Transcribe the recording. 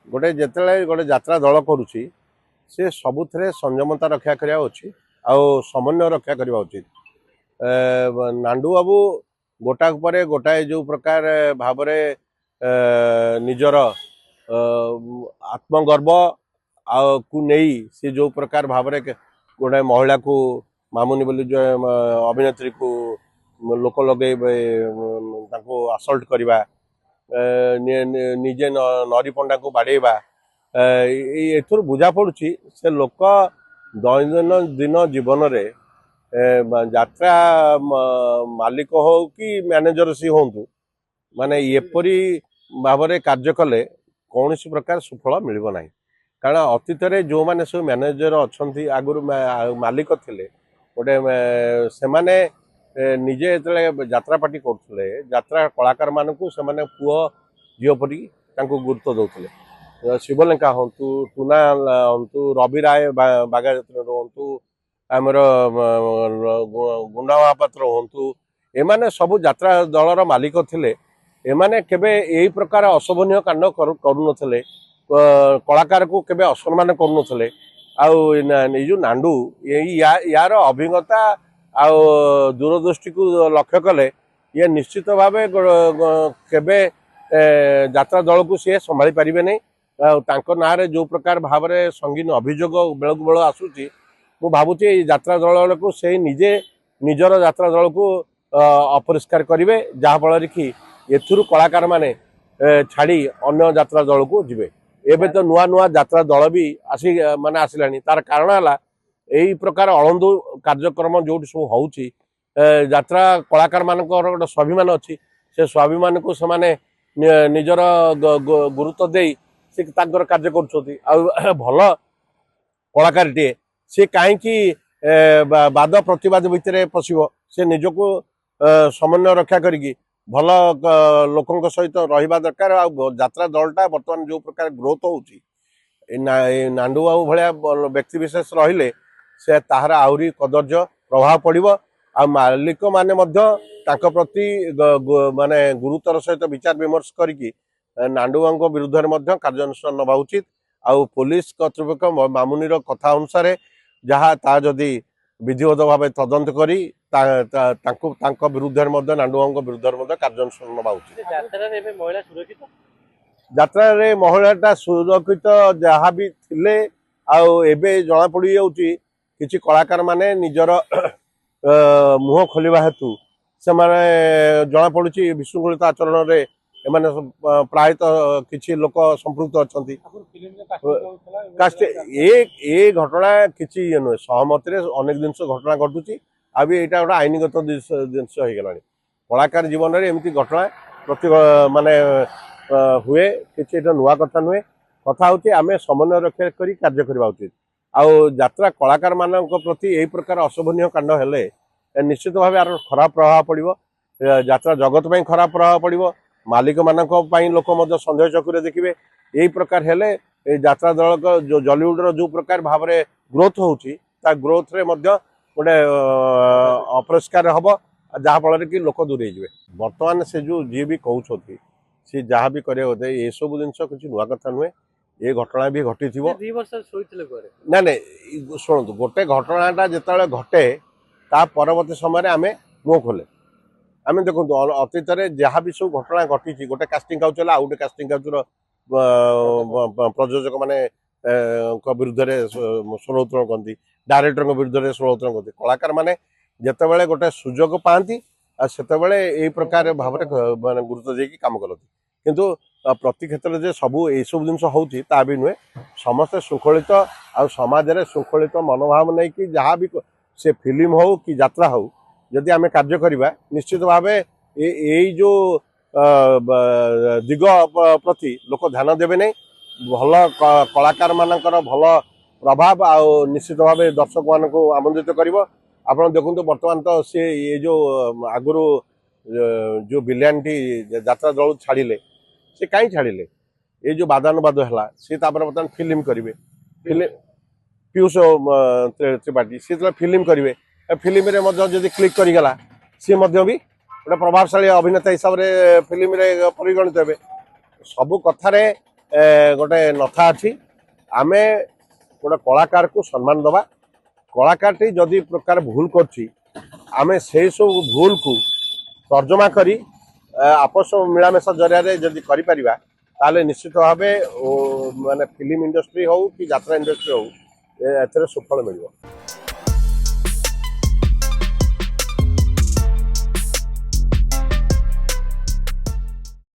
गोटे जिते गोटे यात्रा दल करुच्ची से सबुथ संयमता रक्षा करने अच्छी आउ समन्वय रक्षा करवा उचित। नांडू बाबू गोटा पर गोटाए जो प्रकार भाव निजर आत्मगर्व को नहीं सी जो प्रकार भाव गोटे महिला को मामुनी बोली जो अभिनेत्री को लोक लगे असल्ट करवा निजे नरी पंडा को बाड़ेवा एथुर बुझा पड़ुछि से लोक दैनंदिन जीवन रे यात्रा मालिक हो कि मैनेजर सी हूँ माने एपरी भाव में कार्य कले कौन प्रकार सुफल मिल ना कारण अतीत जो मैंने सब मैनेजर अच्छा आगुरी मालिक थे गोटे से माने निजे यात्रा पार्टी करते यात्रा कलाकार मान पुओ झील परी गुरुत्व दौले शिवलेंका हूँ टूना हूँ रवि राय बागायत हूँ आमर गुंडा महापात्र हूँ एमाने सब यात्रा दलर मालिक थे एमाने केबे यही प्रकार अशोभनीय कांड करुनथले कलाकार को केबे असम्मान करुनथले जो नांडू यार अभिज्ञता आ दूरदृष्टि को लक्ष्य कले ये निश्चित भाव केबे यात्रा दल को सी संभाली पारे नहीं ना जो प्रकार भाव में संगीन अभियोग बेलू बेल आसूची मु भावुची यात्रा दल को से निजे निजर यात्रा दल को अपरिष्कार करेंगे जहाँफल कि एथुरु कलाकार माने छाड़ी अन्य यात्रा दल को जीवे एबे तो नुआ नुआ यात्रा दल भी आसी माने आसिलानी तार कारण है यही प्रकार अलंदू कार्यक्रम जो सब होउची यात्रा कलाकार मानकर गोटे स्वाभिमान अच्छी से स्वाभिमान को से निजर गुरुत्व दे से कार्य कर भल कलाकार टे सी कहीं वाद प्रतिवाद भितर पशिब से निजको समन्वय रक्षा करी भल लोकों सहित रहा दरकार यात्रा दलटा बर्तमान जो प्रकार ग्रोथ होची नांडू बाबू भाया व्यक्ति विशेष रहिले से ताहार आहरी कदर्य प्रभाव पड़ो आ मालिक माने प्रति माने गुरुतर सहित विचार विमर्श करी नांडू बाबू विरुद्ध कार्यानुष्ठान नवा उचित आउ पुलिस कर्तृपक्ष मामुनीर कथा अनुसार जहाँ ता जदि विधिवत भाव तदंत करी विरुद्ध नांडू बाबू विरुद्ध कार्यानुष्ठान नवा उचित। यात्रा रे महिलाटा सुरक्षित जहाँ भी थिले आबे जना पड़ जाऊँगी किसी कलाकार माने निजर मुह खोलिबा हेतु से जना पड़ुची विशृंखलित आचरण रे एमाने प्रायतः किसी लोक संपृक्त अच्छा ए घटना किसी ये नुहे सहमति अनेक जिनस घटना घटुची अभी यहाँ गोटे आईनगत जिनस हो गला कलाकार जीवन में एमती घटना प्रति माने हुए किसी नुआ कथा नुहे कथा हूँ आम समन्वय रक्षा कर कार्य करवा उचित आउ यात्रा कलाकार मान प्रति यही प्रकार अशोभनीय कांड हेले निश्चित भाव यार खराब प्रभाव पड़ो यात्रा जगत में खराब प्रभाव पड़ो मालिक मान लोक सन्देह चकुरे देखिए यही प्रकार हेले यात्रा दल जो जलीउड जो प्रकार भाव में ग्रोथ होची ग्रोथ रे गोटे अपरिष्कार हम जहाँफल कि लोक दूरे जाए बर्तमान से जो जी भी कहते सी जहाँ भी करे ये सब जिन किसी नुआ कथा नुहे ये घटना भी घटी ना ना शुणु गोटे घटनाटा जिते घटे ता परवर्ती समय आम मुह खोले आम देखो अतीत जहाँ भी सब घटना घटी गोटे कास्टिंग काउच है गोटे कास्टिंग काउचर प्रयोजक मैंने विरुद्ध स्वर उत्तोलन करती डायरेक्टर विरुद्ध स्वर उत्तोलन करती कलाकार मैंने जिते गोटे सुजोग पाती से यही प्रकार भाव में गुरुत्व देकी कम करती किंतु प्रति क्षेत्र में सबू ये सब जिन होता भी नुहे समस्ते शृंखलित आ समाज में शृंखलित मनोभाव नहीं कि जहाँ भी से फिल्म हो कि यात्रा हो जदि आम कार्य करवा निश्चित भाव यही जो दिग प्रति लोक ध्यान देवे नहीं भल कलाकार मानकर भल प्रभाव आ निश्चित भाव दर्शक मान को आमंत्रित कर आप देखते बर्तमान तो सी ये जो आगुरी जो विलियनटी यात्रा दल छाड़िले से कहीं छाड़िले ये जो बादानुबाद है सी बर्तमान फिल्म करेंगे पीयूष त्रिपाठी सी फिल्म करेंगे फिल्म जब क्लिक करगला सी भी गोटे प्रभावशाली अभिनेता हिसाब से फिल्म परिगणित हे सब कथार गोटे नथा अच्छी आमे गोटे कलाकार को सम्मान दबा कलाकारटी जदि प्रकार भूल करछि आमे से सब भूल को तर्जमा करी आपस मिलामेशा जरिया जदि करि परिबा ताले निश्चित भावे माने फिल्म इंडस्ट्री हो कि यात्रा इंडस्ट्री हो एथरे सुफल मिलिबो।